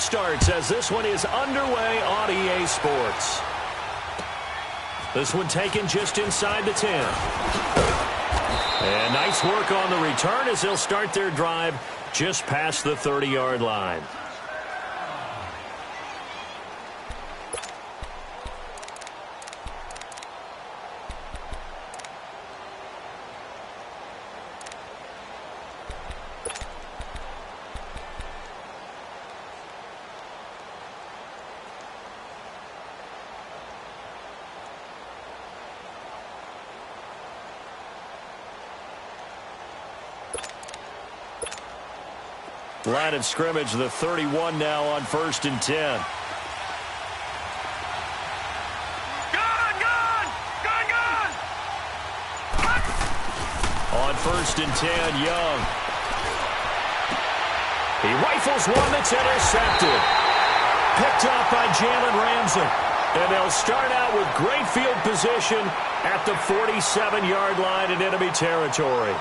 starts as this one is underway on EA Sports. This one taken just inside the 10. And nice work on the return as they'll start their drive just past the 30-yard line. Line of scrimmage, the 31 now on 1st and 10. On 1st and 10, Young. He rifles one that's intercepted. Picked up by Jalen Ramsey. And they'll start out with great field position at the 47-yard line in enemy territory.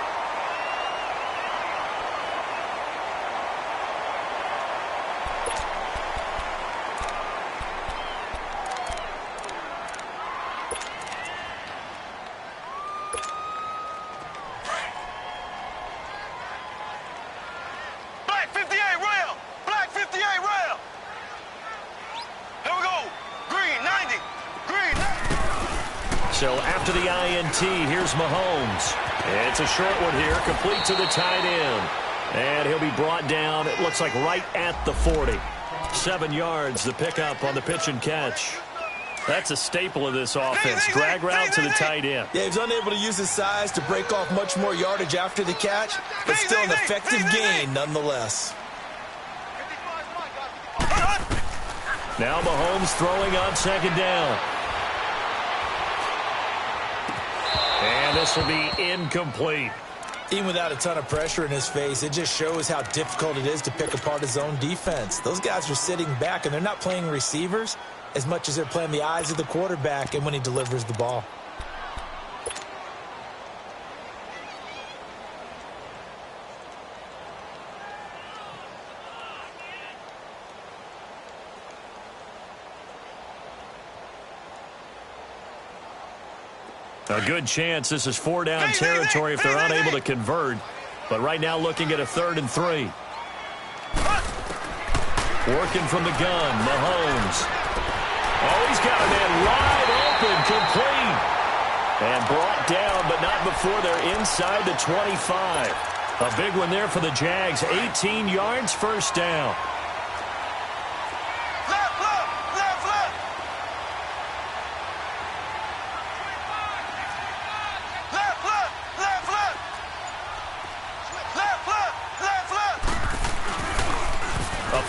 So after the INT, here's Mahomes. It's a short one here, complete to the tight end. And he'll be brought down, it looks like right at the 40. 7 yards, the pickup on the pitch and catch. That's a staple of this offense. Drag route to the tight end. Yeah, he's unable to use his size to break off much more yardage after the catch, but still an effective gain nonetheless. Now Mahomes throwing on 2nd down. And this will be incomplete. Even without a ton of pressure in his face, it just shows how difficult it is to pick apart his own defense. Those guys are sitting back, and they're not playing receivers as much as they're playing the eyes of the quarterback and when he delivers the ball. A good chance this is 4-down territory if they're unable to convert. But right now looking at a 3rd and 3. Working from the gun, Mahomes. Oh, he's got a man wide open, complete. And brought down, but not before they're inside the 25. A big one there for the Jags. 18 yards, 1st down.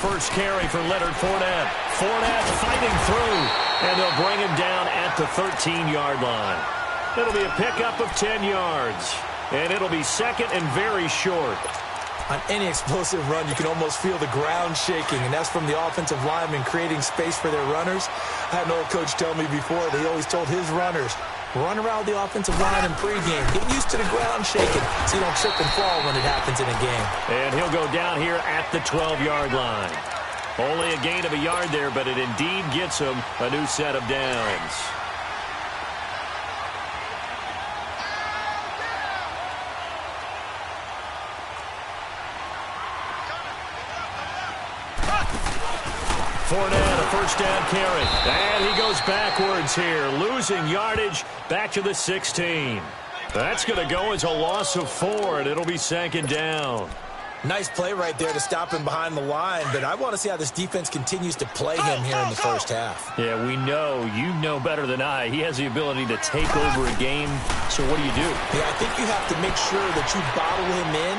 First carry for Leonard Fournette. Fournette fighting through, and they'll bring him down at the 13-yard line. It'll be a pickup of 10 yards, and it'll be 2nd and very short. On any explosive run, you can almost feel the ground shaking, and that's from the offensive linemen creating space for their runners. I had an old coach tell me before that he always told his runners, run around the offensive line in pregame. Get used to the ground shaking so you don't trip and fall when it happens in a game. And he'll go down here at the 12-yard line. Only a gain of a yard there, but it indeed gets him a new set of downs. Fournette, a 1st down carry. And he goes backwards here, losing yardage back to the 16. That's going to go as a loss of 4, and it'll be 2nd down. Nice play right there to stop him behind the line, but I want to see how this defense continues to play him here in the 1st half. Yeah, we know. You know better than I. He has the ability to take over a game, so what do you do? Yeah, I think you have to make sure that you bottle him in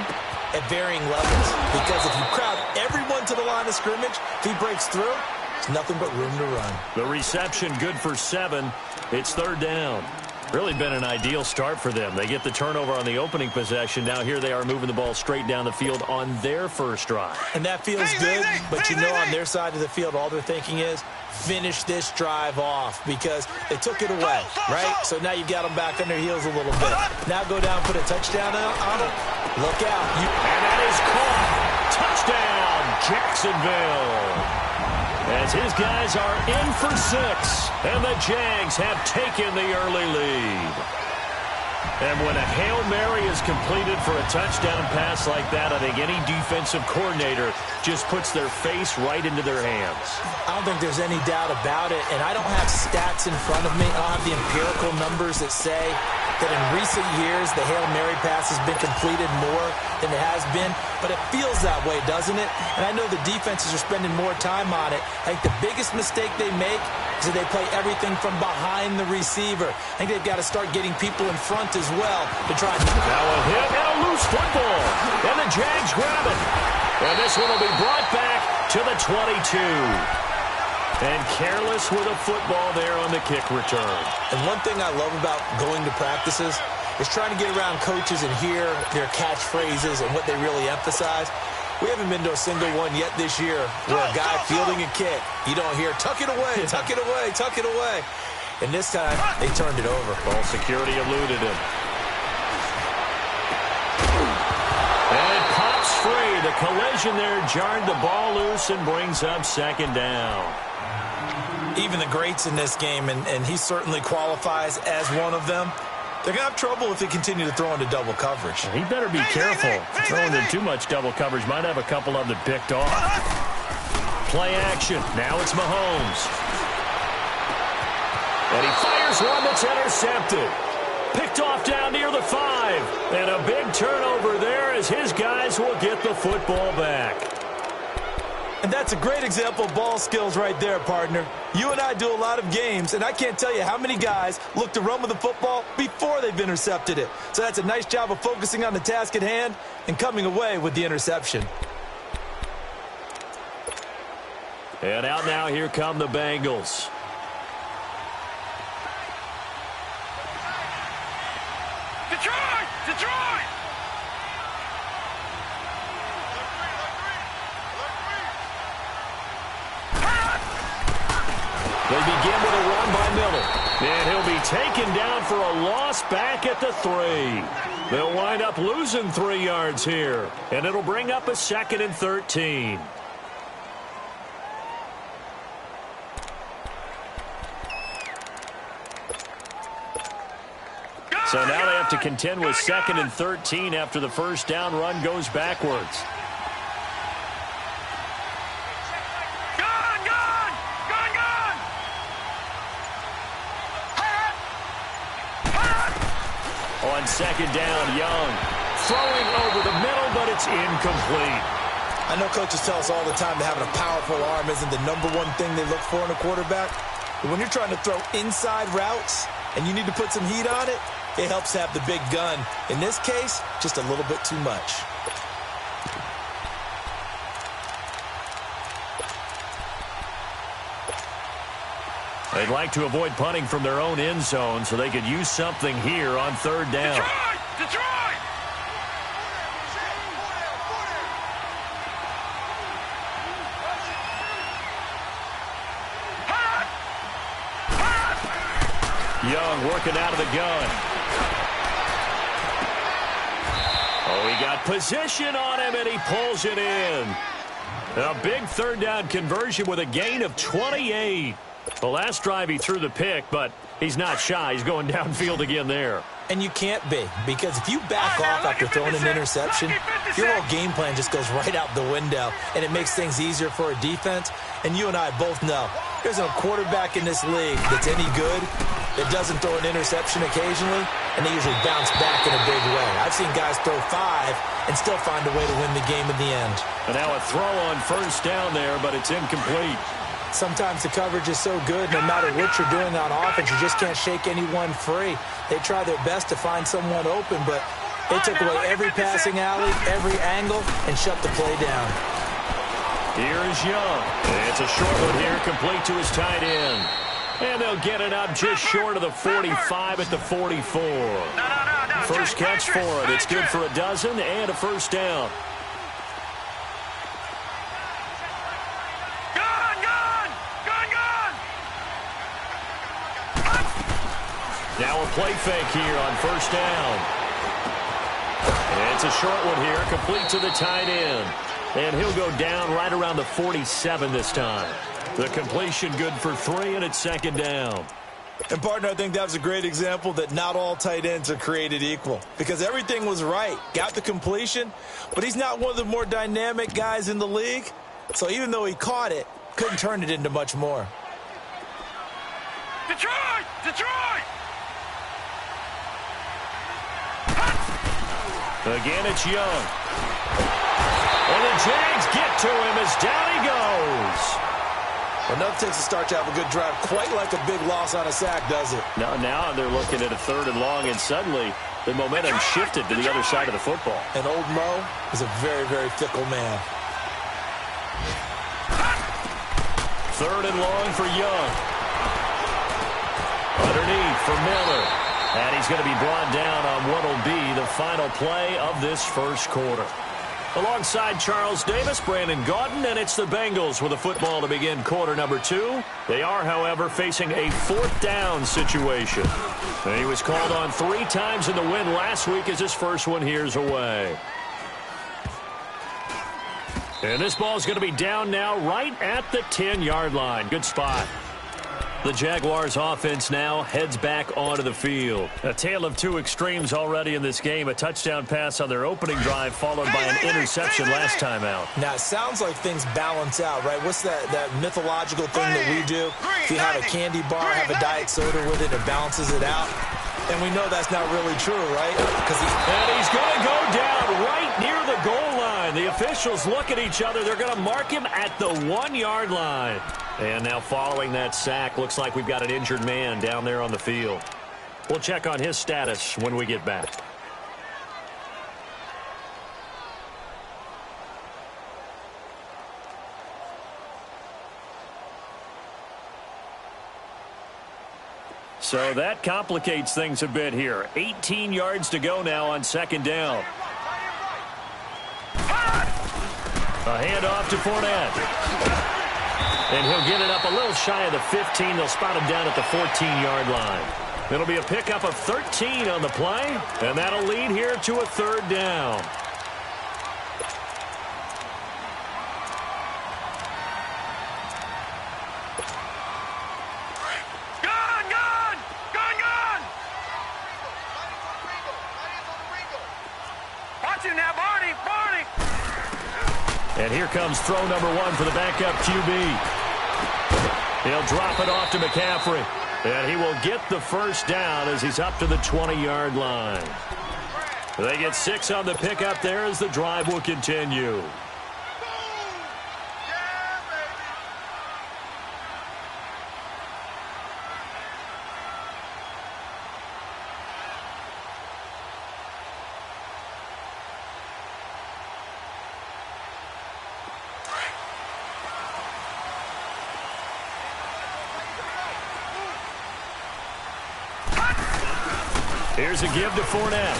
at varying levels, because if you crowd everyone to the line of scrimmage, if he breaks through, there's nothing but room to run. The reception good for 7. It's 3rd down. Really been an ideal start for them. They get the turnover on the opening possession. Now here they are moving the ball straight down the field on their first drive. And that feels good, but you know on their side of the field all they're thinking is finish this drive off because they took it away, right? So now you got them back on their heels a little bit. Now go down, put a touchdown on them. Look out. And that is caught. Touchdown, Jacksonville. as his guys are in for 6. And the Jags have taken the early lead. And when a Hail Mary is completed for a touchdown pass like that, I think any defensive coordinator just puts their face right into their hands. I don't think there's any doubt about it, and I don't have stats in front of me. I don't have the empirical numbers that say that in recent years the Hail Mary pass has been completed more than it has been, but it feels that way, doesn't it? And I know the defenses are spending more time on it. I think the biggest mistake they make is that they play everything from behind the receiver. I think they've got to start getting people in front as well to try. Now a hit and a loose football, and the Jags grab it. And this one will be brought back to the 22. And careless with a football there on the kick return. And one thing I love about going to practices is trying to get around coaches and hear their catchphrases and what they really emphasize. We haven't been to a single one yet this year where a guy fielding a kick, you don't hear, tuck it away, tuck it away, tuck it away. And this time, they turned it over. Ball security eluded him. And it pops free. The collision there jarred the ball loose and brings up second down. Even the greats in this game, and he certainly qualifies as one of them, they're going to have trouble if they continue to throw into double coverage. He better be careful. Throwing in too much double coverage might have a couple of them picked off. Play action. Now it's Mahomes. And he fires one that's intercepted. Picked off down near the 5. And a big turnover there as his guys will get the football back. And that's a great example of ball skills right there, partner. You and I do a lot of games, and I can't tell you how many guys look to run with the football before they've intercepted it. So that's a nice job of focusing on the task at hand and coming away with the interception. And out now, here come the Bengals. Detroit! Detroit! They begin with a run by Miller. And he'll be taken down for a loss back at the 3. They'll wind up losing 3 yards here. And it'll bring up a 2nd and 13. So now they have to contend with 2nd and 13 after the first down run goes backwards. On 2nd down, Young throwing over the middle, but it's incomplete. I know coaches tell us all the time that having a powerful arm isn't the #1 thing they look for in a quarterback. But when you're trying to throw inside routes and you need to put some heat on it, it helps to have the big gun. In this case, just a little bit too much. They'd like to avoid punting from their own end zone so they could use something here on 3rd down. Detroit! Detroit! Young working out of the gun. Oh, he got position on him, and he pulls it in. A big 3rd down conversion with a gain of 28. The last drive he threw the pick, but he's not shy. He's going downfield again there. And you can't be, because if you back off after throwing an interception, your whole game plan just goes right out the window, and it makes things easier for a defense. And you and I both know there's no quarterback in this league that's any good that doesn't throw an interception occasionally, and they usually bounce back in a big way. I've seen guys throw 5 and still find a way to win the game in the end. And now a throw on 1st down there, but it's incomplete. Sometimes the coverage is so good, no matter what you're doing on offense, you just can't shake anyone free. They try their best to find someone open, but they took away every passing alley, every angle, and shut the play down. Here is Young. It's a short one here, complete to his tight end. And they'll get it up just short of the 45 at the 44. First catch for it. It's good for a dozen and a 1st down. Now a play fake here on 1st down. It's a short one here, complete to the tight end. And he'll go down right around the 47 this time. The completion good for 3, and it's second down. And, partner, I think that was a great example that not all tight ends are created equal because everything was right. Got the completion, but he's not one of the more dynamic guys in the league. So even though he caught it, couldn't turn it into much more. Detroit! Detroit! Again, it's Young. And the Jags get to him as down he goes. Enough takes to start to have a good drive, quite like a big loss on a sack, does it? Now they're looking at a 3rd and long, and suddenly the momentum shifted to the other side of the football. And old Mo is a very, very fickle man. 3rd and long for Young. Underneath for Miller. And he's going to be brought down on what will be the final play of this first quarter. Alongside Charles Davis, Brandon Gaudin, and it's the Bengals with a football to begin quarter number 2. They are, however, facing a 4th down situation. And he was called on 3 times in the win last week as his first one here's away. And this ball is going to be down now right at the 10-yard line. Good spot. The Jaguars offense now heads back onto the field. A tale of 2 extremes already in this game. A touchdown pass on their opening drive followed by an interception last time out. Now, it sounds like things balance out, right? What's that mythological thing that we do? If you have a candy bar, have a diet soda with it, it balances it out. And we know that's not really true, right? And he's going to go down right near the goal line. The officials look at each other. They're going to mark him at the 1-yard line. And now following that sack, looks like we've got an injured man down there on the field. We'll check on his status when we get back. So that complicates things a bit here. 18 yards to go now on second down. A handoff to Fournette. And he'll get it up a little shy of the 15. They'll spot him down at the 14-yard line. It'll be a pickup of 13 on the play, and that'll lead here to a 3rd down. And here comes throw number 1 for the backup QB. He'll drop it off to McCaffrey. And he will get the first down as he's up to the 20-yard line. They get 6 on the pickup there as the drive will continue. Here's a give to Fournette.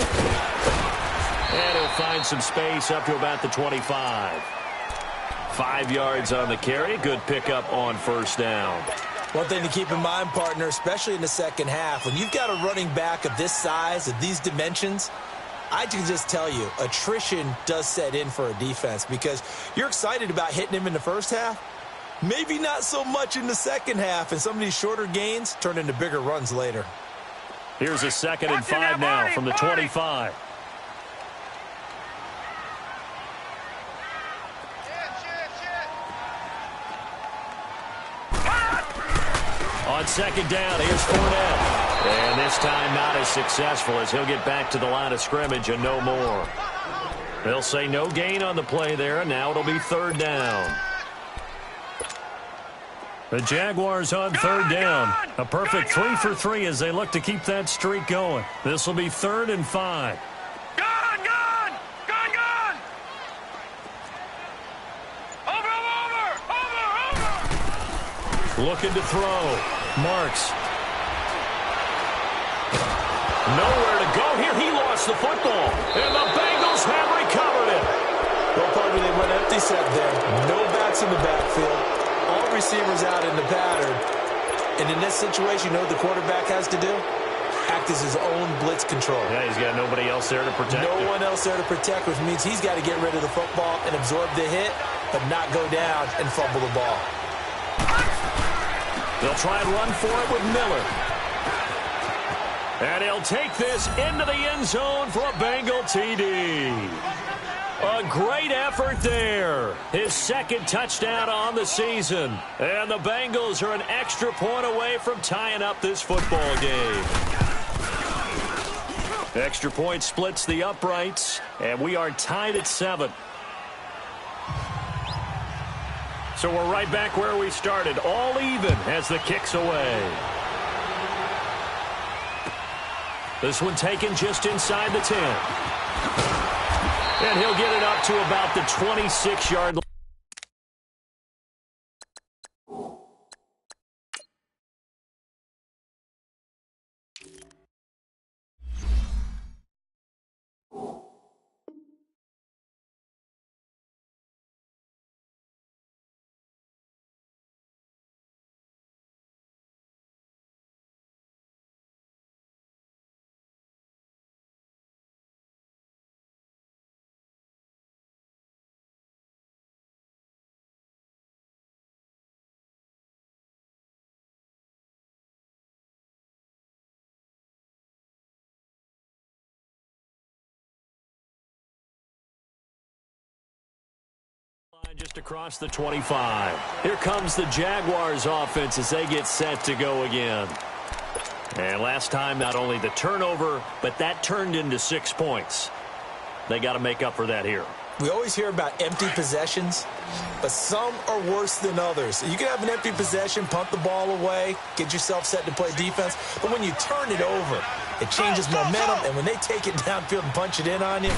And he'll find some space up to about the 25. 5 yards on the carry. Good pickup on first down. One thing to keep in mind, partner, especially in the second half, when you've got a running back of this size, of these dimensions, I can just tell you, attrition does set in for a defense because you're excited about hitting him in the first half. Maybe not so much in the second half, and some of these shorter gains turn into bigger runs later. Here's a 2nd and 5 now from the 25. On second down, here's Fournette. And this time not as successful as he'll get back to the line of scrimmage and no more. They'll say no gain on the play there, and now it'll be 3rd down. The Jaguars on 3rd down. A perfect 3 for 3 as they look to keep that streak going. This will be 3rd and 5. Gone! Over! Looking to throw. Marks. Nowhere to go here. He lost the football. And the Bengals have recovered it. Well, partner, they went empty set there. No backs in the backfield. All receivers out in the pattern. And in this situation, you know what the quarterback has to do? Act as his own blitz control. Yeah, he's got nobody else there to protect him. No one else there to protect, which means he's got to get rid of the football and absorb the hit, but not go down and fumble the ball. They'll try and run for it with Miller. And he'll take this into the end zone for a Bengal TD. A great effort there. His second touchdown on the season. And the Bengals are an extra point away from tying up this football game. Extra point splits the uprights, and we are tied at 7. So we're right back where we started, all even as the kick's away. This one taken just inside the 10. And he'll get it up to about the 26-yard line. Just across the 25. Here comes the Jaguars offense as they get set to go again. And last time, not only the turnover, but that turned into 6 points. They got to make up for that here. We always hear about empty possessions, but some are worse than others. You can have an empty possession, punt the ball away, get yourself set to play defense, but when you turn it over, it changes momentum, and when they take it downfield and punch it in on you,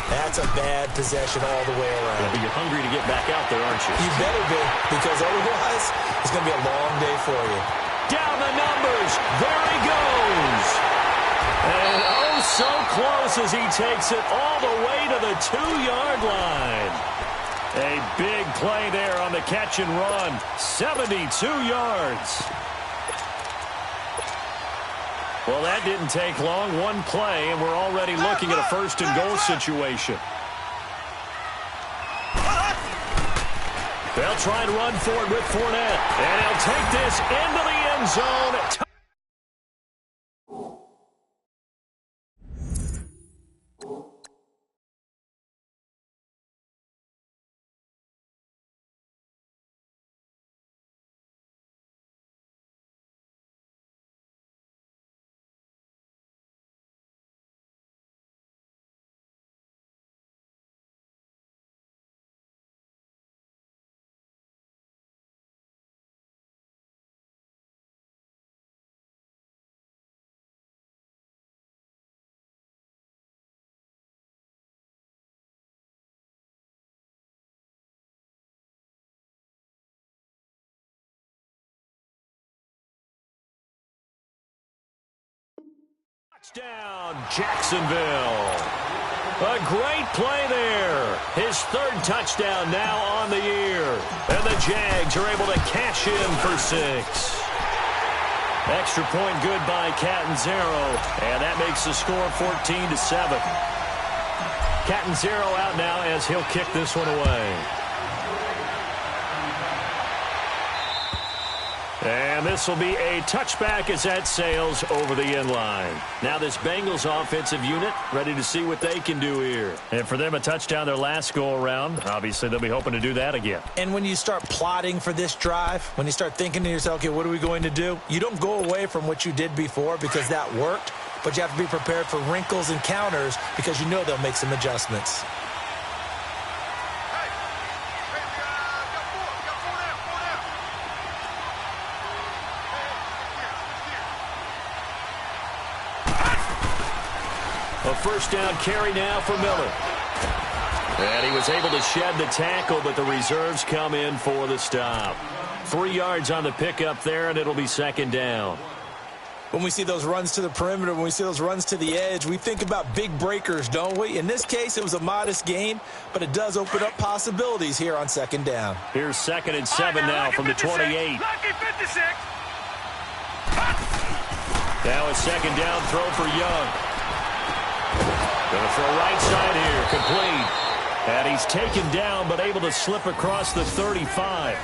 that's a bad possession all the way around. Yeah, but you're hungry to get back out there, aren't you? You better be, because otherwise, it's going to be a long day for you. Down the numbers. There he goes. And oh, so close as he takes it all the way to the 2-yard line. A big play there on the catch and run. 72 yards. Well, that didn't take long. One play, and we're already looking at a first-and-goal situation. They'll try and run for it with Fournette. And he'll take this into the end zone. Touchdown, Jacksonville. A great play there. His third touchdown now on the year. And the Jags are able to cash in for 6. Extra point good by Catanzaro. And that makes the score 14-7. Catanzaro out now as he'll kick this one away. And this will be a touchback as that sails over the end line. Now this Bengals offensive unit ready to see what they can do here. And for them, a touchdown their last go-around. Obviously, they'll be hoping to do that again. And when you start plotting for this drive, when you start thinking to yourself, okay, what are we going to do? You don't go away from what you did before because that worked, but you have to be prepared for wrinkles and counters because you know they'll make some adjustments. A first down carry now for Miller. And he was able to shed the tackle, but the reserves come in for the stop. 3 yards on the pickup there, and it'll be second down. When we see those runs to the perimeter, when we see those runs to the edge, we think about big breakers, don't we? In this case, it was a modest gain, but it does open up possibilities here on second down. Here's 2nd and 7 now from the 28. Now a second down throw for Young. Going to throw right side here, complete. And he's taken down, but able to slip across the 35.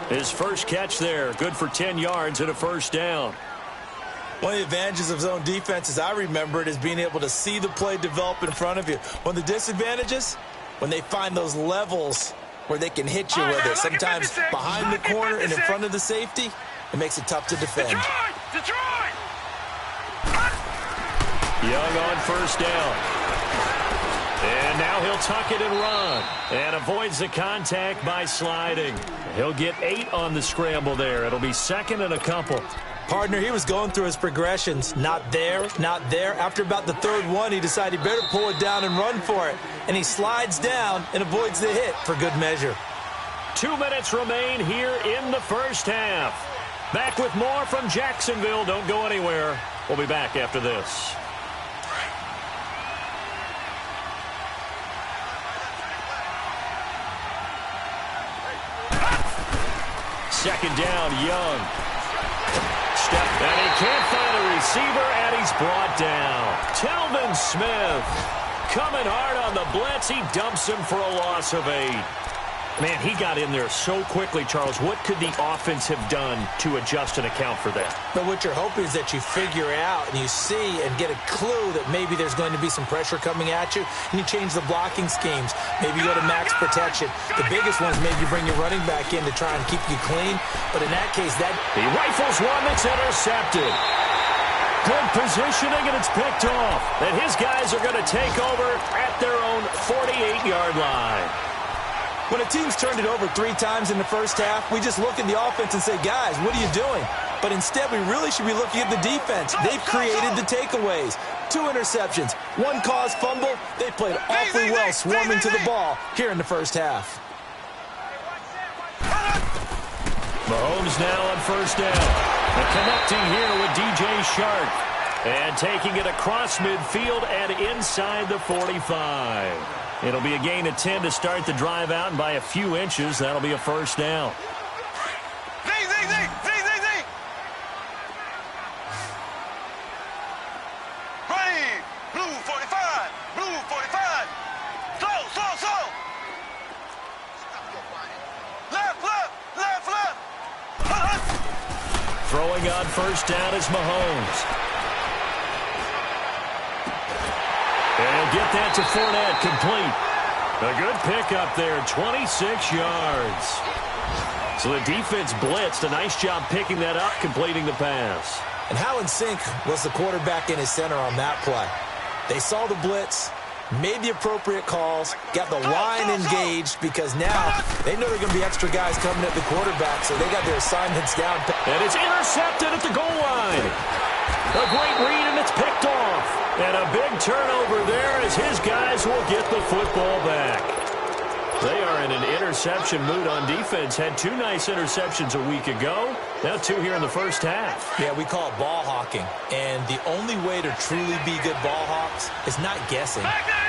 His first catch there, good for 10 yards and a first down. One of the advantages of zone defense, as I remember it, is being able to see the play develop in front of you. One of the disadvantages, when they find those levels where they can hit you with it, sometimes behind the corner and in front of the safety, it makes it tough to defend. Detroit! Young on first down. And now he'll tuck it and run. And avoids the contact by sliding. He'll get 8 on the scramble there. It'll be second and a couple. Partner, he was going through his progressions. Not there, not there. After about the third one, he decided he better pull it down and run for it. And he slides down and avoids the hit for good measure. 2 minutes remain here in the first half. Back with more from Jacksonville. Don't go anywhere. We'll be back after this. Second down, Young. Step, and he can't find a receiver, and he's brought down. Telvin Smith coming hard on the blitz. He dumps him for a loss of 8. Man, he got in there so quickly, Charles. What could the offense have done to adjust and account for that? But what you're hoping is that you figure out and you see and get a clue that maybe there's going to be some pressure coming at you, and you change the blocking schemes. Maybe you go to max protection. The biggest one is maybe you bring your running back in to try and keep you clean. But in that case, that... He rifles one that's intercepted. Good positioning, and it's picked off. And his guys are going to take over at their own 48-yard line. When a team's turned it over 3 times in the first half, we just look at the offense and say, guys, what are you doing? But instead, we really should be looking at the defense. They've created the takeaways. 2 interceptions, 1 caused fumble. They played awfully well swarming to the ball here in the first half. Mahomes now on first down. And connecting here with DJ Shark. And taking it across midfield and inside the 45. It'll be a gain of 10 to start the drive out, and by a few inches, that'll be a first down. Z. Ready. Blue 45. Blue 45. Slow. Left. Throwing on first down is Mahomes. And get that to Fournette, complete. A good pickup there, 26 yards. So the defense blitzed. A nice job picking that up, completing the pass. And how in sync was the quarterback in his center on that play? They saw the blitz, made the appropriate calls, got the line engaged, because now they know there are going to be extra guys coming at the quarterback, so they got their assignments down. And it's intercepted at the goal line. A great read, and it's picked off. And a big turnover there as his guys will get the football back. They are in an interception mood on defense. Had 2 nice interceptions a week ago. Now 2 here in the first half. Yeah, we call it ball hawking. And the only way to truly be good ball hawks is not guessing.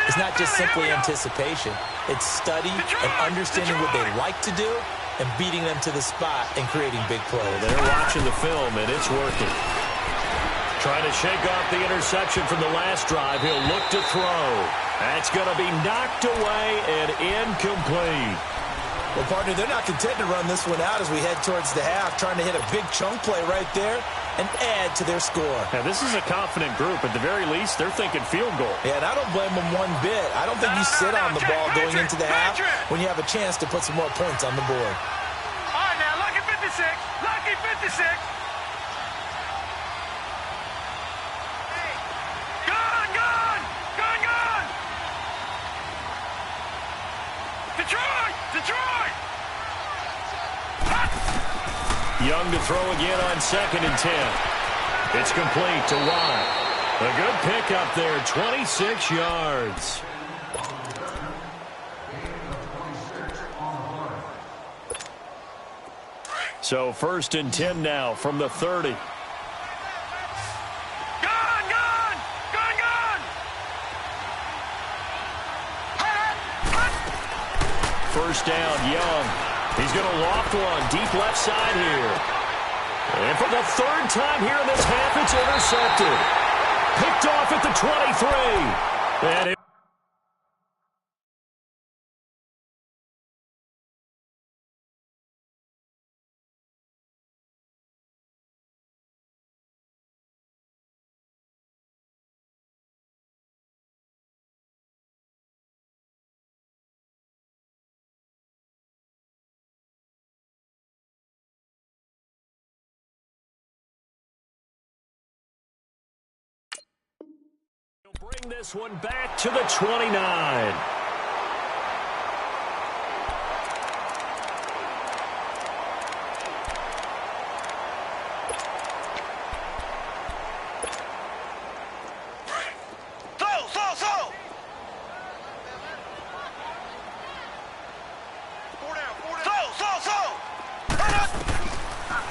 It's not just simply anticipation. It's study and understanding what they like to do and beating them to the spot and creating big plays. They're watching the film, and it's working. Trying to shake off the interception from the last drive. He'll look to throw. That's going to be knocked away and incomplete. Well, partner, they're not content to run this one out as we head towards the half, trying to hit a big chunk play right there and add to their score. Now, this is a confident group. At the very least, they're thinking field goal. Yeah, and I don't blame them one bit. I don't think you sit on the ball going into the half when you have a chance to put some more points on the board. All right, now, lucky 56. Lucky 56. Detroit! Young to throw again on 2nd and 10. It's complete to Watt. A good pickup there, 26 yards. So 1st and 10 now from the 30. First down, Young. He's going to loft one deep left side here. And for the 3rd time here in this half, it's intercepted. Picked off at the 23. And Bring this one back to the 29.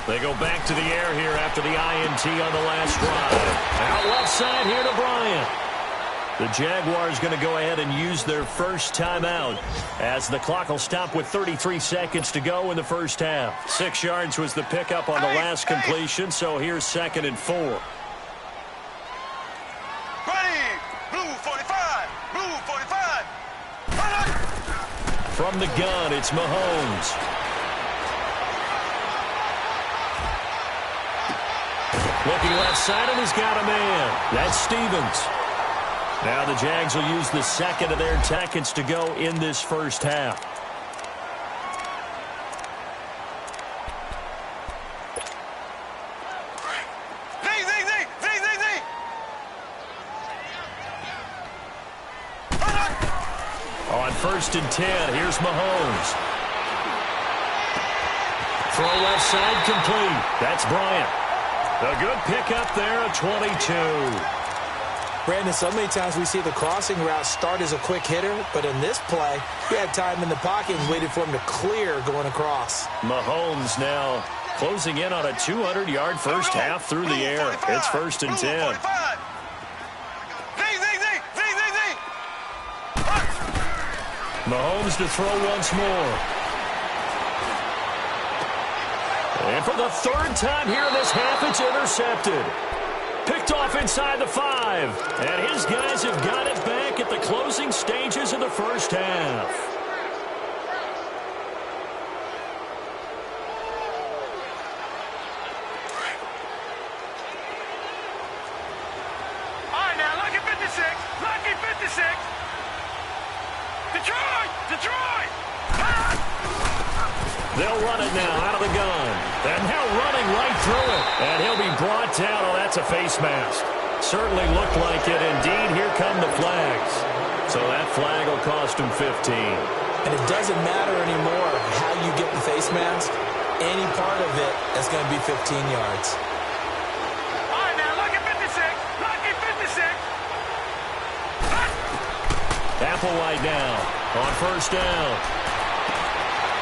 They go back to the air here after the INT on the last drive. Out left side here to Bryant. The Jaguars going to go ahead and use their first timeout as the clock will stop with 33 seconds to go in the first half. 6 yards was the pickup on the last completion, so here's 2nd and 4. Ready, blue 45, blue 45. From the gun, it's Mahomes. Looking left side, and he's got a man. That's Stevens. Now the Jags will use the second of their seconds to go in this first half. On 1st and 10, here's Mahomes. Throw left side complete. That's Bryant. A good pickup there at 22. Brandon, so many times we see the crossing route start as a quick hitter, but in this play, he had time in the pocket and waited for him to clear going across. Mahomes now closing in on a 200-yard first half through the air. It's 1st and 10. Mahomes to throw once more. And for the 3rd time here in this half, it's intercepted. Picked off inside the 5. And his guys have got it back at the closing stages of the first half. All right, now, lucky 56. Lucky 56. Detroit! Detroit! They'll run it now out of the gun. And now running right through it. And he'll be brought down. Oh, that's a face mask. Certainly looked like it. Indeed, here come the flags. So that flag will cost him 15. And it doesn't matter anymore how you get the face mask. Any part of it is going to be 15 yards. All right, now, lucky 56. Lucky 56. Applewhite now on 1st down.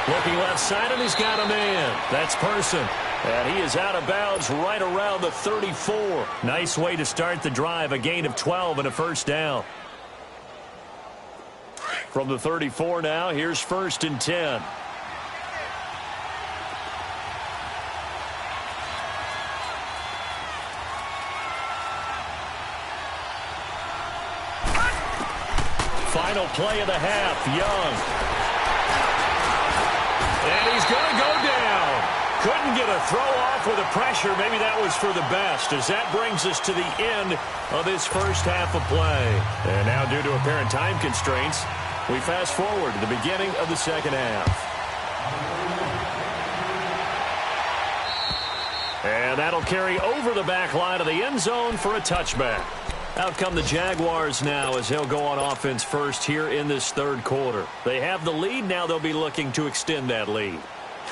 Looking left side, and he's got a man. That's Person. And he is out of bounds right around the 34. Nice way to start the drive. A gain of 12 and a 1st down. From the 34 now, here's 1st and 10. Final play of the half, Young. And he's going to go down. Couldn't get a throw off with the pressure. Maybe that was for the best, as that brings us to the end of this first half of play. And now, due to apparent time constraints, we fast forward to the beginning of the second half. And that'll carry over the back line of the end zone for a touchback. Out come the Jaguars now as they'll go on offense first here in this 3rd quarter. They have the lead. Now they'll be looking to extend that lead.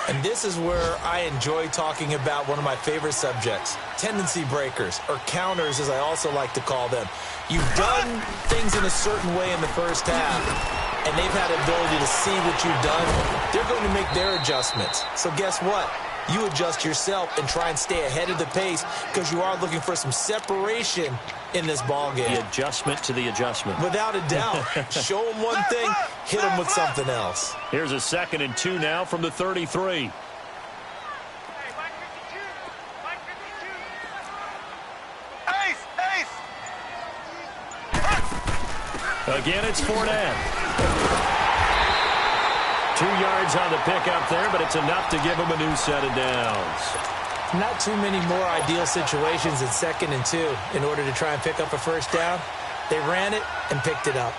And this is where I enjoy talking about one of my favorite subjects, tendency breakers, or counters as I also like to call them. You've done things in a certain way in the first half, and they've had the ability to see what you've done. They're going to make their adjustments. So guess what? You adjust yourself and try and stay ahead of the pace because you are looking for some separation in this ball game. The adjustment to the adjustment. Without a doubt. Show them one thing, hit them with something else. Here's a 2nd and 2 now from the 33. Again, it's Fournette. 2 yards on the pickup there, but it's enough to give him a new set of downs. Not too many more ideal situations in 2nd and 2 in order to try and pick up a 1st down. They ran it and picked it up.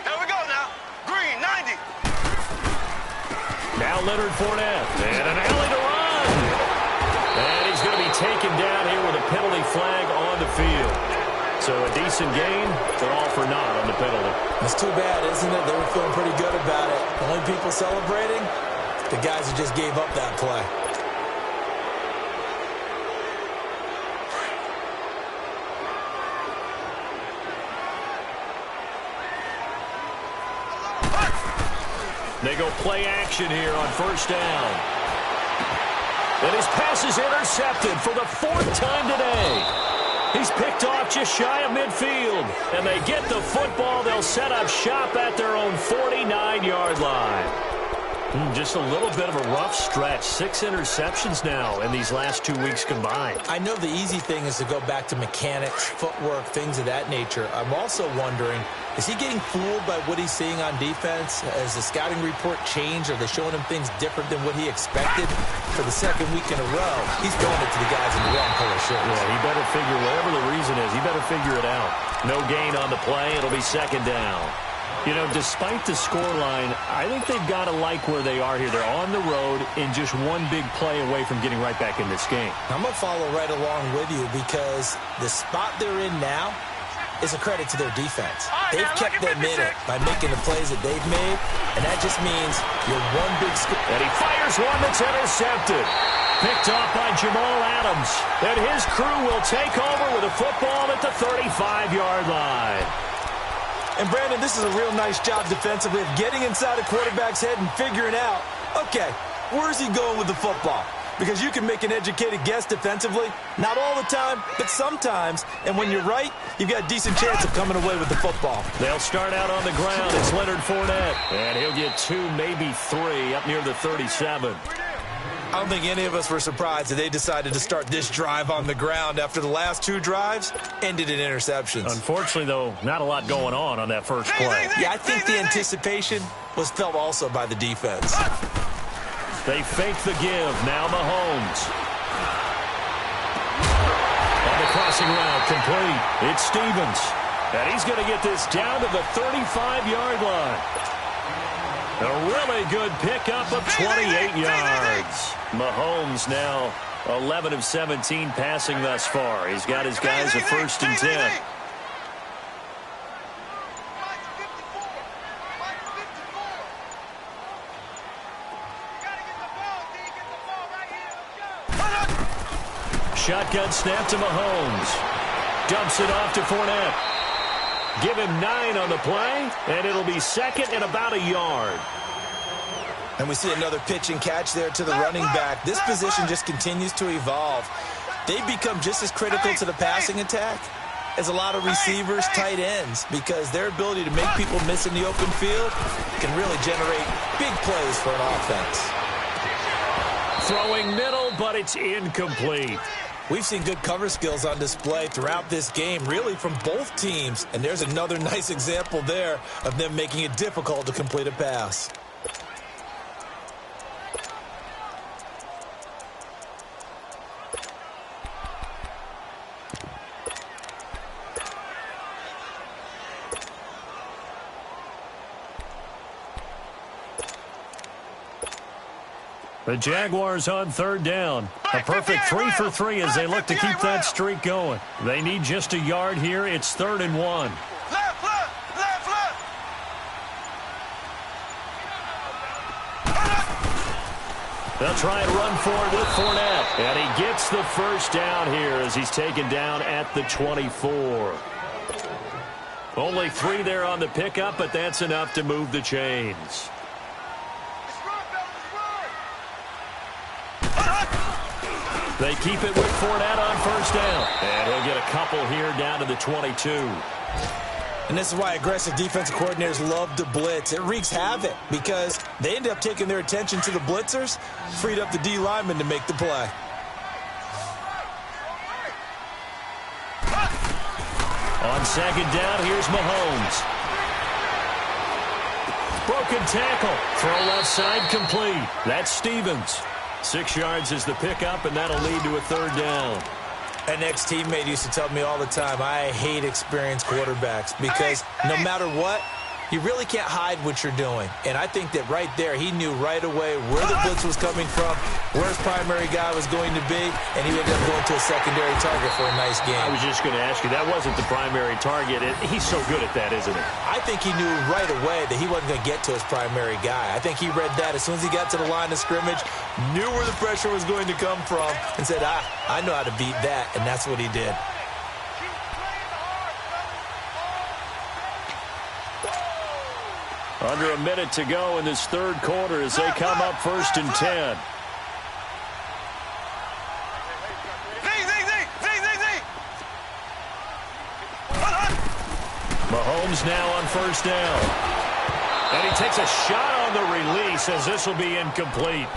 There we go now. Green, 90. Now Leonard Fournette. And an alley to run. And he's going to be taken flag on the field. So a decent gain, but all for naught on the penalty. It's too bad, isn't it? They were feeling pretty good about it. The only people celebrating, the guys who just gave up that play. They go play action here on first down. And his pass is intercepted for the 4th time today. He's picked off just shy of midfield. And they get the football. They'll set up shop at their own 49-yard line. Just a little bit of a rough stretch. 6 interceptions now in these last 2 weeks combined. I know the easy thing is to go back to mechanics, footwork, things of that nature. I'm also wondering, is he getting fooled by what he's seeing on defense? Has the scouting report changed? Are they showing him things different than what he expected? For the 2nd week in a row, he's throwing it to the guys in the wrong color shirts. Yeah, he better figure, whatever the reason is, he better figure it out. No gain on the play. It'll be 2nd down. You know, despite the scoreline, I think they've got to like where they are here. They're on the road in just one big play away from getting right back in this game. I'm going to follow right along with you because the spot they're in now is a credit to their defense. They've kept them in it by making the plays that they've made, and that just means you're one big score. And he fires one that's intercepted. Picked off by Jamal Adams. And his crew will take over with a football at the 35-yard line. And, Brandon, this is a real nice job defensively of getting inside a quarterback's head and figuring out, okay, where's he going with the football? Because you can make an educated guess defensively. Not all the time, but sometimes. And when you're right, you've got a decent chance of coming away with the football. They'll start out on the ground. It's Leonard Fournette. And he'll get 2, maybe 3 up near the 37. I don't think any of us were surprised that they decided to start this drive on the ground after the last 2 drives ended in interceptions. Unfortunately, though, not a lot going on that first play. Yeah, I think the anticipation was felt also by the defense. They fake the give. Now Mahomes. On the crossing route, complete. It's Stevens. And he's going to get this down to the 35-yard line. A really good pickup of 28 yards. Mahomes now 11 of 17 passing thus far. He's got his guys a 1st and 10. Shotgun snap to Mahomes. Dumps it off to Fournette. Give him 9 on the play, and it'll be 2nd and about a yard. And we see another pitch and catch there to the running back. This position just continues to evolve. They've become just as critical to the passing attack as a lot of receivers, tight ends, because their ability to make people miss in the open field can really generate big plays for an offense. Throwing middle, but it's incomplete. We've seen good cover skills on display throughout this game, really from both teams. And there's another nice example there of them making it difficult to complete a pass. The Jaguars on 3rd down. A perfect 3 for 3 as they look to keep that streak going. They need just a yard here. It's 3rd and 1. They'll try and run forward with Fournette. And he gets the 1st down here as he's taken down at the 24. Only 3 there on the pickup, but that's enough to move the chains. They keep it with Fournette on 1st down. And he'll get a couple here down to the 22. And this is why aggressive defensive coordinators love to blitz. It wreaks havoc because they end up taking their attention to the blitzers, freed up the D lineman to make the play. On 2nd down, here's Mahomes. Broken tackle. Throw left side complete. That's Stevens. 6 yards is the pickup, and that'll lead to a 3rd down. An ex-teammate used to tell me all the time, I hate experienced quarterbacks because no matter what, You really can't hide what you're doing. And I think that right there, he knew right away where the blitz was coming from, where his primary guy was going to be, and he ended up going to a secondary target for a nice game. I was just going to ask you, that wasn't the primary target. He's so good at that, isn't he? I think he knew right away that he wasn't going to get to his primary guy. I think he read that as soon as he got to the line of scrimmage, knew where the pressure was going to come from, and said, I know how to beat that, and that's what he did. Under a minute to go in this third quarter as they come up 1st and 10. Mahomes now on 1st down. And he takes a shot on the release as this will be incomplete.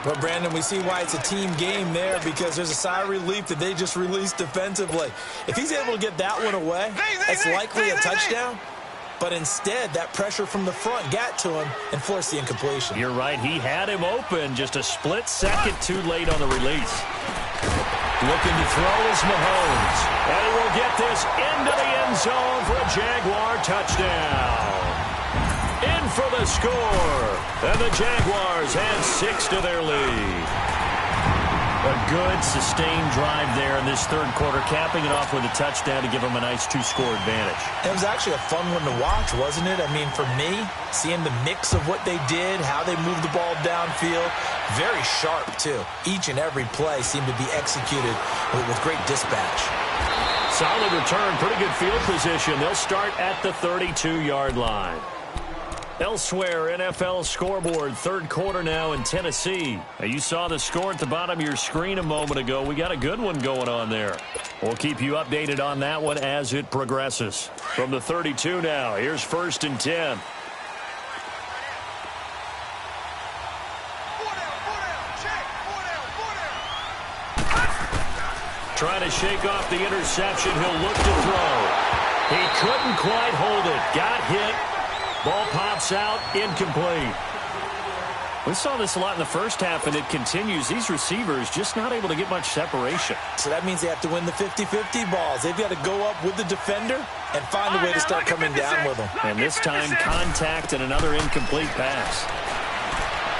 But, Brandon, we see why it's a team game there because there's a sigh of relief that they just released defensively. If he's able to get that one away, that's likely a touchdown. But instead, that pressure from the front got to him and forced the incompletion. You're right. He had him open just a split second too late on the release. Looking to throw is Mahomes. And he will get this into the end zone for a Jaguar touchdown. In for the score. And the Jaguars add 6 to their lead. A good, sustained drive there in this third quarter, capping it off with a touchdown to give them a nice 2-score advantage. It was actually a fun one to watch, wasn't it? I mean, for me, seeing the mix of what they did, how they moved the ball downfield, very sharp, too. Each and every play seemed to be executed with great dispatch. Solid return, pretty good field position. They'll start at the 32-yard line. Elsewhere, NFL scoreboard, third quarter now in Tennessee. Now, you saw the score at the bottom of your screen a moment ago. We got a good one going on there. We'll keep you updated on that one as it progresses. From the 32 now, here's 1st and 10. Trying to shake off the interception. He'll look to throw. He couldn't quite hold it. Got hit. Ball pops out, incomplete. We saw this a lot in the first half, and it continues. These receivers just not able to get much separation. So that means they have to win the 50-50 balls. They've got to go up with the defender and find a way to start coming down with them. And this time, contact and another incomplete pass.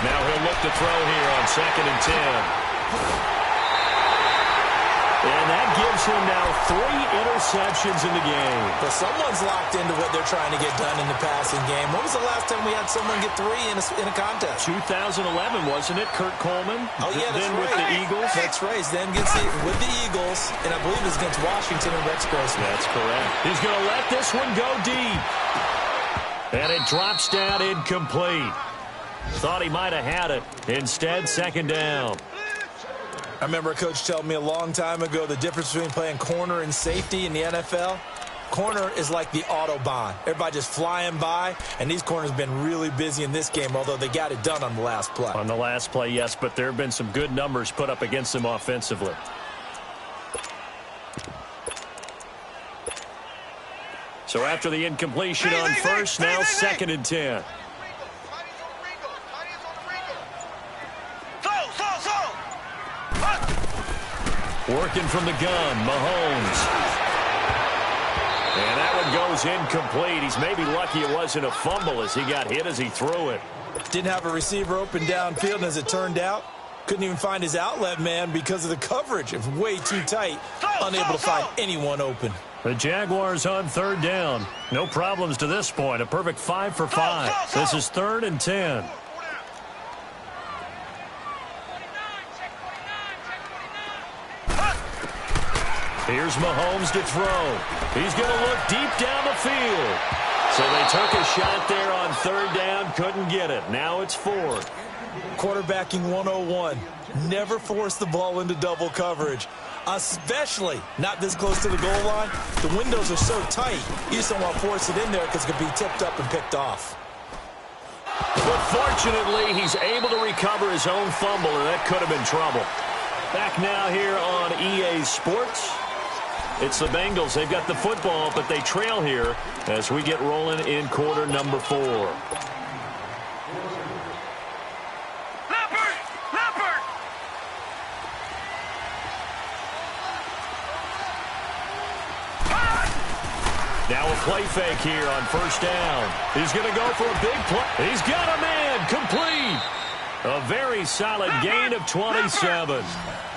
Now he'll look to throw here on 2nd and 10. And that gives him now 3 interceptions in the game. But someone's locked into what they're trying to get done in the passing game. When was the last time we had someone get 3 in a contest? 2011, wasn't it? Kurt Coleman? Oh, yeah, that's then right. with the Eagles. That's right. Then gets it with the Eagles, and I believe it's against Washington and Rex Grossman. That's correct. He's going to let this one go deep. And it drops down incomplete. Thought he might have had it. Instead, 2nd down. I remember a coach telling me a long time ago the difference between playing corner and safety in the NFL. Corner is like the Autobahn. Everybody just flying by, and these corners have been really busy in this game, although they got it done on the last play. On the last play, yes, but there have been some good numbers put up against them offensively. So after the incompletion on 1st, now 2nd and 10. Working from the gun, Mahomes. And that one goes incomplete. He's maybe lucky it wasn't a fumble as he got hit as he threw it. Didn't have a receiver open downfield, and as it turned out, couldn't even find his outlet man because of the coverage. It was way too tight, unable to find anyone open. The Jaguars on 3rd down. No problems to this point. A perfect 5 for 5. This is 3rd and 10. Here's Mahomes to throw. He's going to look deep down the field. So they took a shot there on 3rd down, couldn't get it. Now it's 4th. Quarterbacking 101. Never force the ball into double coverage, especially not this close to the goal line. The windows are so tight, you just don't want to force it in there because it could be tipped up and picked off. But fortunately, he's able to recover his own fumble, and that could have been trouble. Back now here on EA Sports. It's the Bengals. They've got the football, but they trail here as we get rolling in quarter number 4. Now a play fake here on first down. He's going to go for a big play. He's got a man complete. A very solid gain of 27.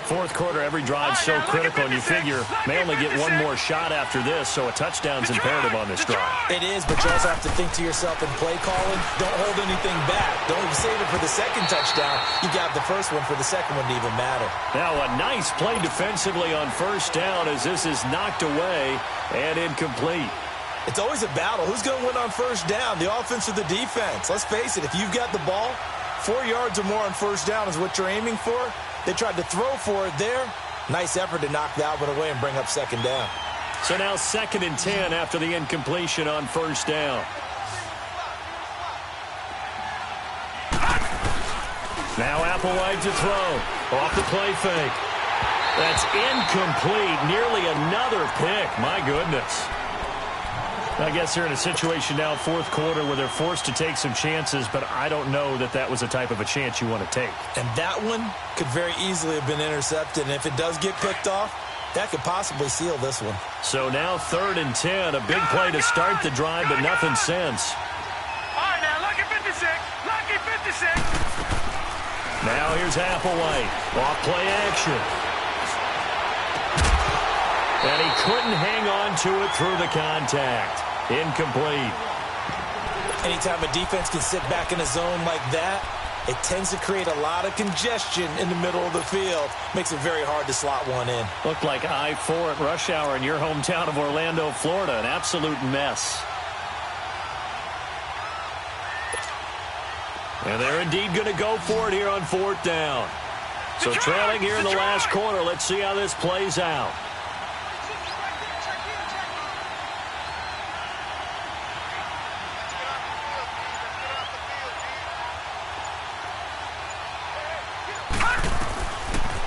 Fourth quarter, every drive so critical, and you figure may only get one more shot after this, so a touchdown's imperative on this drive. It is, but you also have to think to yourself in play calling, don't hold anything back. Don't save it for the second touchdown. You got the first one for the second one to even matter. Now a nice play defensively on first down as this is knocked away and incomplete. It's always a battle. Who's going to win on first down, the offense or the defense? Let's face it, if you've got the ball, 4 yards or more on first down is what you're aiming for. They tried to throw for it there. Nice effort to knock that one away and bring up second down. So now 2nd and 10 after the incompletion on first down. Now Applewhite to throw. Off the play fake. That's incomplete. Nearly another pick. My goodness. I guess they're in a situation now, fourth quarter, where they're forced to take some chances, but I don't know that that was the type of a chance you want to take. And that one could very easily have been intercepted, and if it does get picked off, that could possibly seal this one. So now 3rd and 10, a big play to start the drive, but nothing since. All right, now, lucky 56. Lucky 56. Now here's Applewhite. Off play action. And he couldn't hang on to it through the contact. Incomplete. Anytime a defense can sit back in a zone like that, it tends to create a lot of congestion in the middle of the field. Makes it very hard to slot one in. Looked like I-4 at rush hour in your hometown of Orlando, Florida. An absolute mess. And they're indeed going to go for it here on 4th down. So trailing here in the last quarter. Let's see how this plays out.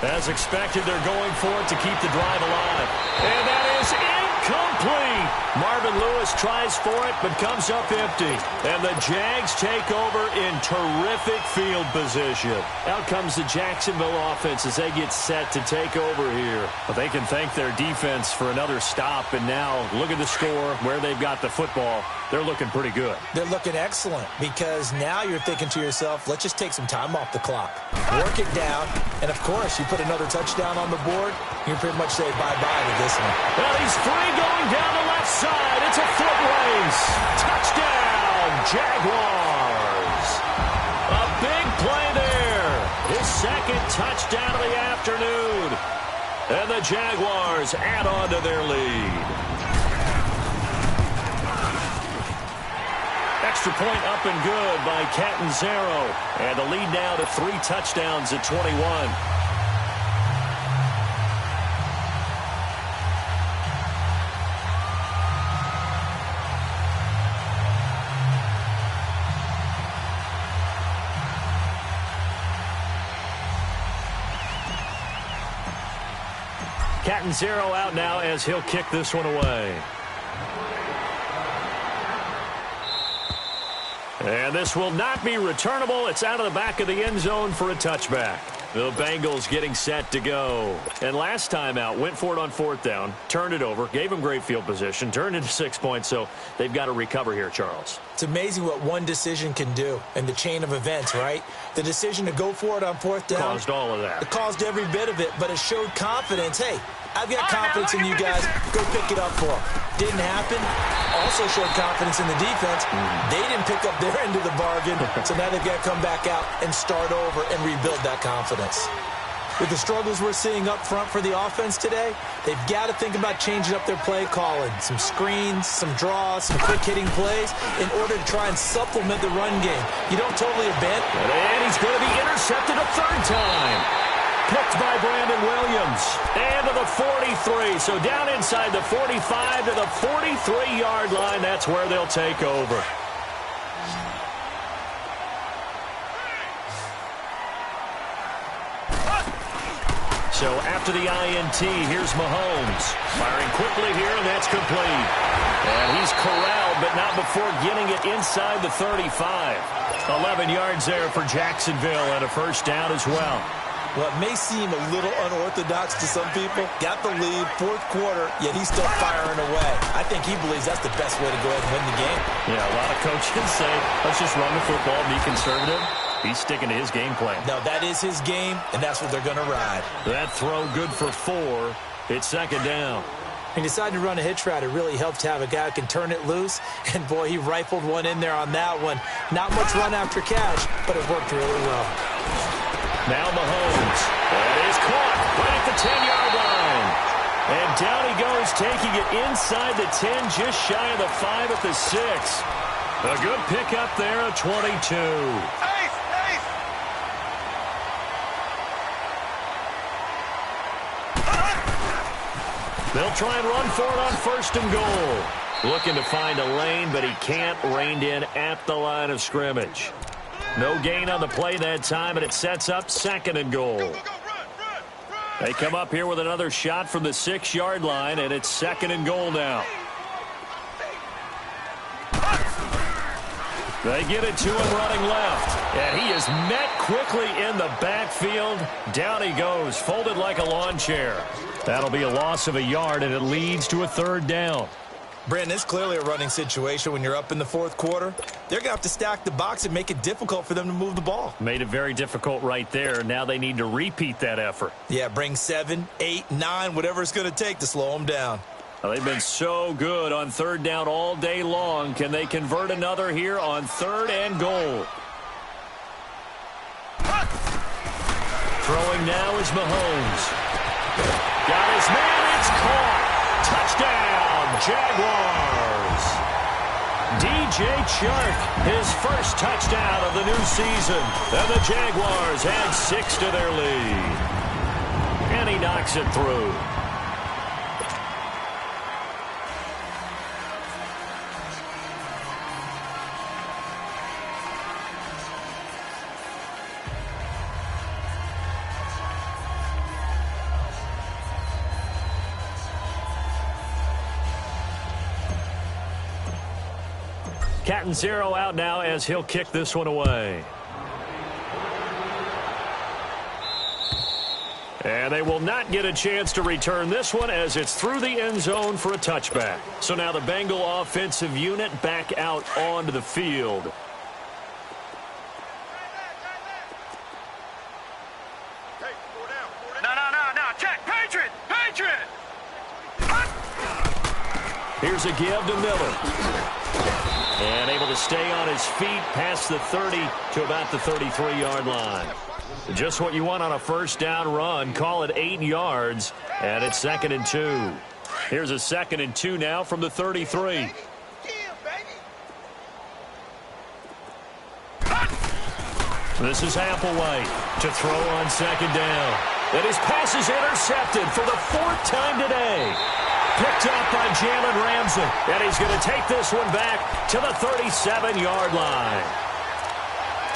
As expected, they're going for it to keep the drive alive. And that is incomplete. Marvin Lewis tries for it, but comes up empty. And the Jags take over in terrific field position. Out comes the Jacksonville offense as they get set to take over here. But they can thank their defense for another stop. And now, look at the score, where they've got the football. They're looking pretty good. They're looking excellent because now you're thinking to yourself, let's just take some time off the clock. Work it down, and of course, you put another touchdown on the board, you can pretty much say bye-bye to this one. Well, he's free going down the left side. It's a foot race. Touchdown, Jaguars. A big play there. His 2nd touchdown of the afternoon. And the Jaguars add on to their lead. Extra point up and good by Catanzaro. And the lead now to 3 touchdowns at 21. Catanzaro out now as he'll kick this one away. And this will not be returnable. It's out of the back of the end zone for a touchback. The Bengals getting set to go. And last time out, went for it on 4th down, turned it over, gave them great field position, turned into 6 points, so they've got to recover here, Charles. It's amazing what one decision can do in the chain of events, right? The decision to go for it on 4th down. Caused all of that. It caused every bit of it, but it showed confidence. Hey, I've got confidence in you guys. Go pick it up for them. Didn't happen. Also showed confidence in the defense. They didn't pick up their end of the bargain, so now they've got to come back out and start over and rebuild that confidence. With the struggles we're seeing up front for the offense today, they've got to think about changing up their play calling. Some screens, some draws, some quick-hitting plays in order to try and supplement the run game. You don't totally abandon. And he's going to be intercepted a 3rd time. Picked by Brandon Williams. And to the 43. So down inside the 45 to the 43-yard line. That's where they'll take over. So after the INT, here's Mahomes. Firing quickly here, and that's complete. And he's corralled, but not before getting it inside the 35. 11 yards there for Jacksonville and a first down as well. What may seem a little unorthodox to some people, got the lead, fourth quarter, yet he's still firing away. I think he believes that's the best way to go ahead and win the game. Yeah, a lot of coaches say, let's just run the football, be conservative. He's sticking to his game plan. No, that is his game, and that's what they're going to ride. That throw good for 4. It's second down. He decided to run a hitch route. It really helped to have a guy who can turn it loose. And, boy, he rifled one in there on that one. Not much run after catch, but it worked really well. Now Mahomes. That is caught right at the 10-yard line. And down he goes, taking it inside the 10, just shy of the 5 at the 6. A good pickup there, a 22. They'll try and run for it on first and goal. Looking to find a lane, but he can't. Reined in at the line of scrimmage. No gain on the play that time, and it sets up second and goal. They come up here with another shot from the 6-yard line, and it's second and goal now. They get it to him running left. And he is met quickly in the backfield. Down he goes, folded like a lawn chair. That'll be a loss of a yard, and it leads to a third down. Brandon, it's clearly a running situation when you're up in the fourth quarter. They're going to have to stack the box and make it difficult for them to move the ball. Made it very difficult right there. Now they need to repeat that effort. Yeah, bring 7, 8, 9, whatever it's going to take to slow them down. Well, they've been so good on third down all day long. Can they convert another here on third and goal? Throwing now is Mahomes. Got his man. It's caught. Touchdown, Jaguars. DJ Chark, his first touchdown of the new season. And the Jaguars add 6 to their lead. And he knocks it through. Cat and 0 out now as he'll kick this one away. And they will not get a chance to return this one as it's through the end zone for a touchback. So now the Bengal offensive unit back out onto the field. No. Check. Patriot. Here's a give to Miller. And able to stay on his feet past the 30 to about the 33-yard line. Just what you want on a first down run. Call it 8 yards, and it's second and 2. Here's a second and 2 now from the 33. This is Applewhite to throw on second down. And his pass is intercepted for the 4th time today. Picked up by Jalen Ramsey. And he's going to take this one back to the 37-yard line.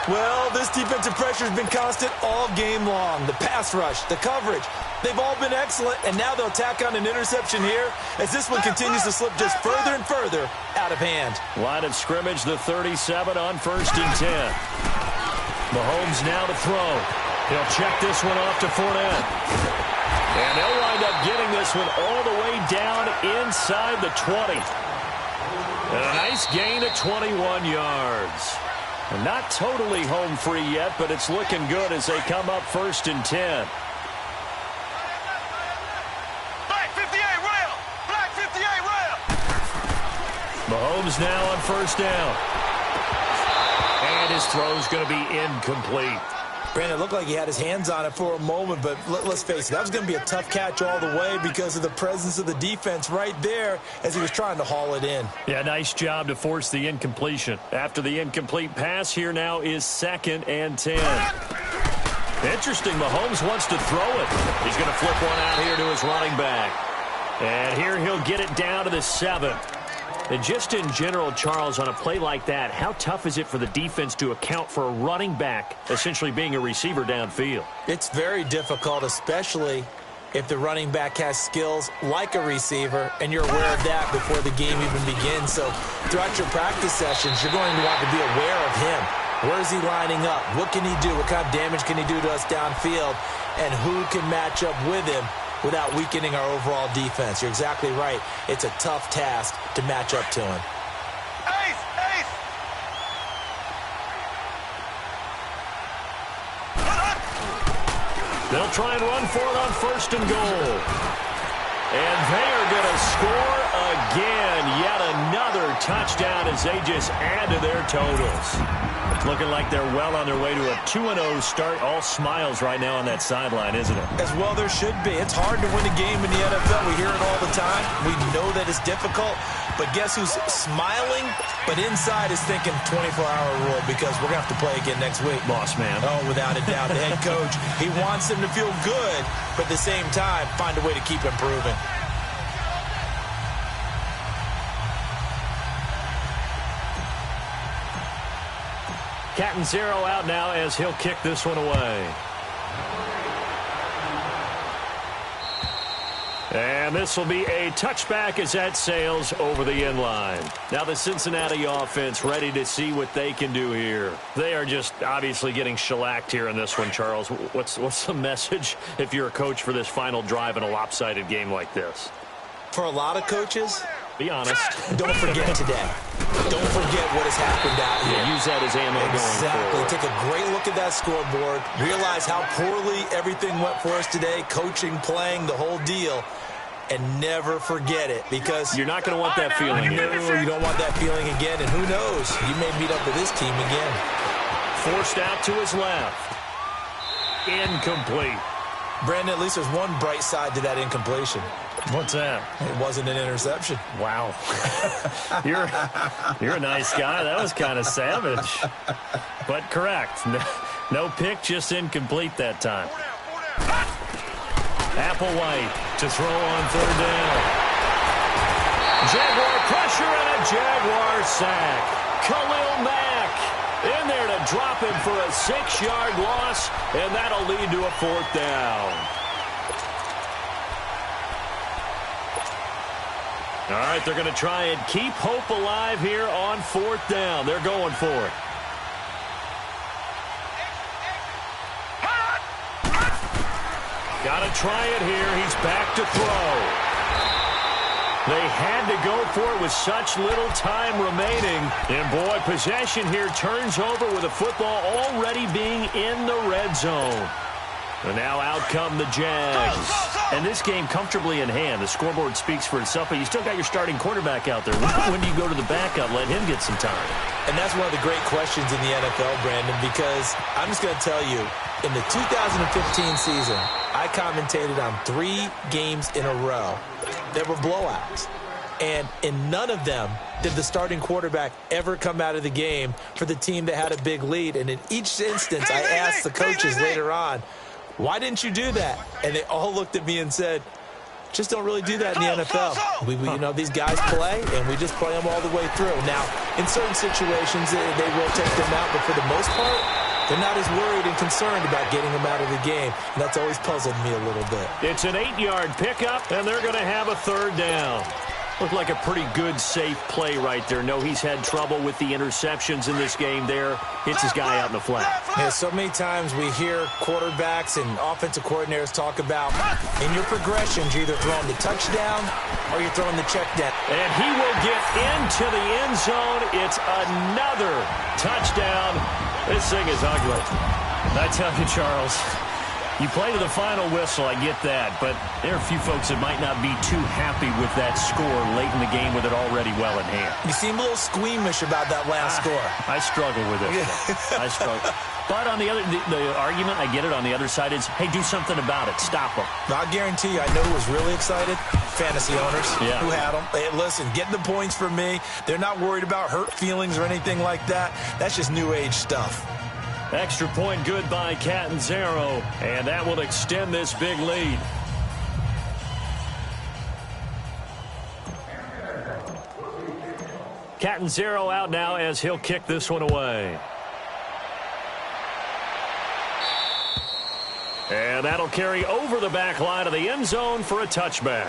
Well, this defensive pressure has been constant all game long. The pass rush, the coverage, they've all been excellent. And now they'll tack on an interception here as this one continues to slip just further and further out of hand. Line of scrimmage, the 37 on first and 10. Mahomes now to throw. He'll check this one off to Fournette. And they'll wind up getting this one all the way down inside the 20. And a nice gain of 21 yards. And not totally home free yet, but it's looking good as they come up first and 10. Black 58 rail. Black 58 rail. Mahomes now on first down. And his throw's going to be incomplete. Brandon, it looked like he had his hands on it for a moment, but let's face it, that was going to be a tough catch all the way because of the presence of the defense right there as he was trying to haul it in. Yeah, nice job to force the incompletion. After the incomplete pass, here now is second and 10. Interesting, Mahomes wants to throw it. He's going to flip one out here to his running back. And here he'll get it down to the 7. And just in general, Charles, on a play like that, how tough is it for the defense to account for a running back essentially being a receiver downfield? It's very difficult, especially if the running back has skills like a receiver, and you're aware of that before the game even begins. So throughout your practice sessions, you're going to want to be aware of him. Where is he lining up? What can he do? What kind of damage can he do to us downfield? And who can match up with him without weakening our overall defense? You're exactly right. It's a tough task to match up to him. Ace! Ace! They'll try and run for it on 1st and goal. And they are going to score again. Yet another touchdown as they just add to their totals. It's looking like they're well on their way to a 2-0 start. All smiles right now on that sideline, isn't it? As well there should be. It's hard to win a game in the NFL. We hear it all the time. We know that it's difficult. But guess who's smiling? But inside is thinking 24-hour rule because we're going to have to play again next week. Boss man. Oh, without a doubt. The head coach, he wants them to feel good, but at the same time, find a way to keep improving. Catanzaro out now as he'll kick this one away. And this will be a touchback as that sails over the end line. Now the Cincinnati offense ready to see what they can do here. They are just obviously getting shellacked here in this one, Charles. What's the message if you're a coach for this final drive in a lopsided game like this? For a lot of coaches, be honest. Don't forget today. Don't forget what has happened out here. Yeah, use that as ammo exactly. going forward. Take a great look at that scoreboard. Realize how poorly everything went for us today. Coaching, playing, the whole deal. And never forget it because you're not going to want that feeling. No, you don't want that feeling again. And who knows? You may meet up with this team again. Forced out to his left. Incomplete. Brandon, at least there's one bright side to that incompletion. What's that? It wasn't an interception. Wow. You're a nice guy. That was kind of savage. But correct. No pick, just incomplete that time. Applewhite to throw on 3rd down. Jaguar pressure and a Jaguar sack. Khalil Mack in there to drop him for a 6-yard loss, and that'll lead to a 4th down. All right, they're going to try and keep hope alive here on 4th down. They're going for it. Got to try it here. He's back to throw. They had to go for it with such little time remaining. And, boy, possession here turns over with the football already being in the red zone. And now out come the Jags. And this game comfortably in hand. The scoreboard speaks for itself, but you still got your starting quarterback out there. When do you go to the backup, let him get some time? And that's one of the great questions in the NFL, Brandon, because I'm just going to tell you, in the 2015 season, I commentated on 3 games in a row that were blowouts. And in none of them did the starting quarterback ever come out of the game for the team that had a big lead. And in each instance, I asked the coaches later on, why didn't you do that? And they all looked at me and said, just don't really do that in the NFL. We you know, these guys play, and we just play them all the way through. Now, in certain situations, they will take them out, but for the most part, they're not as worried and concerned about getting them out of the game. And that's always puzzled me a little bit. It's an 8-yard pickup, and they're going to have a 3rd down. Looked like a pretty good, safe play right there. No, he's had trouble with the interceptions in this game there. Hits his guy out in the flat. Yeah, so many times we hear quarterbacks and offensive coordinators talk about in your progressions, you're either throwing the touchdown or you're throwing the check down. And he will get into the end zone. It's another touchdown. This thing is ugly. I tell you, Charles, you play to the final whistle, I get that, but there are a few folks that might not be too happy with that score late in the game with it already well in hand. You seem a little squeamish about that last score. I struggle with it. I struggle. But on the other, the argument, I get it, on the other side is, hey, do something about it. Stop them. I guarantee you, I know who was really excited. Fantasy owners who had them. Hey, listen, get the points for me. They're not worried about hurt feelings or anything like that. That's just new age stuff. Extra point good by Catanzaro, and that will extend this big lead. Catanzaro out now as he'll kick this one away. And that'll carry over the back line of the end zone for a touchback.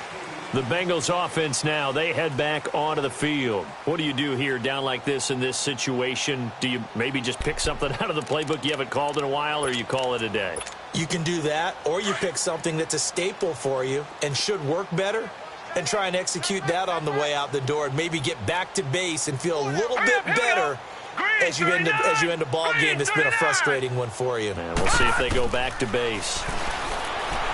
The Bengals offense now, they head back onto the field. What do you do here down like this in this situation? Do you maybe just pick something out of the playbook you haven't called in a while, or you call it a day? You can do that, or you pick something that's a staple for you and should work better and try and execute that on the way out the door and maybe get back to base and feel a little bit better as you end a ball game that's been a frustrating one for you. And we'll see if they go back to base.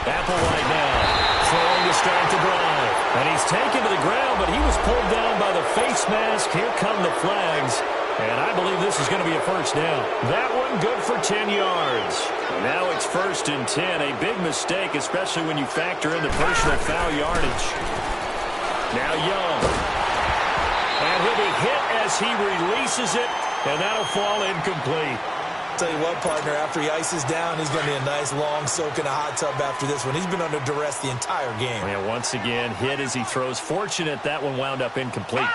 Applewhite now throwing to start the drive. And he's taken to the ground, but he was pulled down by the face mask. Here come the flags. And I believe this is going to be a first down. That one good for 10 yards. Now it's 1st and 10. A big mistake, especially when you factor in the personal foul yardage. Now Young. And he'll be hit as he releases it, and that'll fall incomplete. Tell you what, partner, after he ices down, he's going to be a nice long soak in a hot tub after this one. He's been under duress the entire game. And once again, hit as he throws. Fortunate that one wound up incomplete.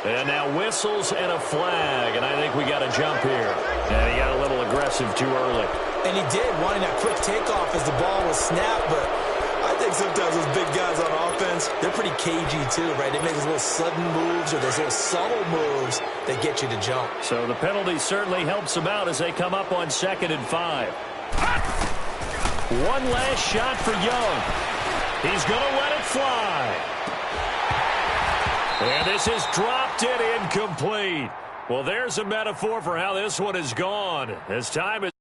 And now whistles and a flag, and I think we got a jump here. And he got a little aggressive too early. And he did, wanting that quick takeoff as the ball was snapped, but I think sometimes those big guys on offense, they're pretty cagey too, right? They make those little sudden moves or those little subtle moves that get you to jump. So the penalty certainly helps them out as they come up on 2nd and 5. One last shot for Young. He's going to let it fly. And this is dropped in incomplete. Well, there's a metaphor for how this one is gone. As time is